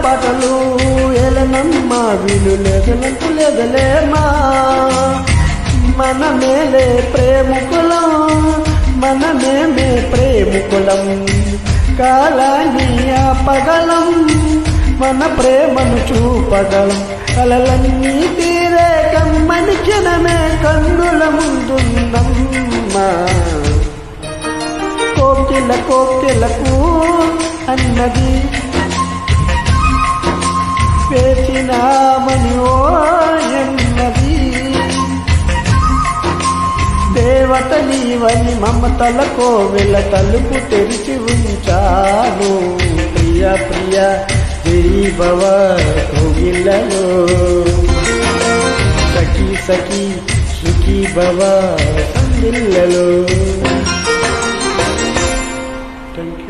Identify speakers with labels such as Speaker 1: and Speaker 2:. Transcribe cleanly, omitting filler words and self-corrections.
Speaker 1: పాటలు ఏలనమ్మా వీలు లేదనంటూ లేదలేమా. మన మేలే ప్రేమికులం, మన మేమే ప్రేమికులం, కాలాన్ని ఆపగలం, మన ప్రేమను చూపగలం. కలలన్నీ తీరే కమ్మని క్షణమే కన్నుల ముందుందమ్మా. కోకిల కోకిలకు అన్నది వేచినామని ఓ ఎన్నది. దేవత నీవని మమతల కోవెల తలుపు తెరిచి ఉంచాను. ప్రియ ప్రియ జయభవ కోగిలలో, సఖీ సఖీ సుఖీ భవ సందిల్లలో. Thank you.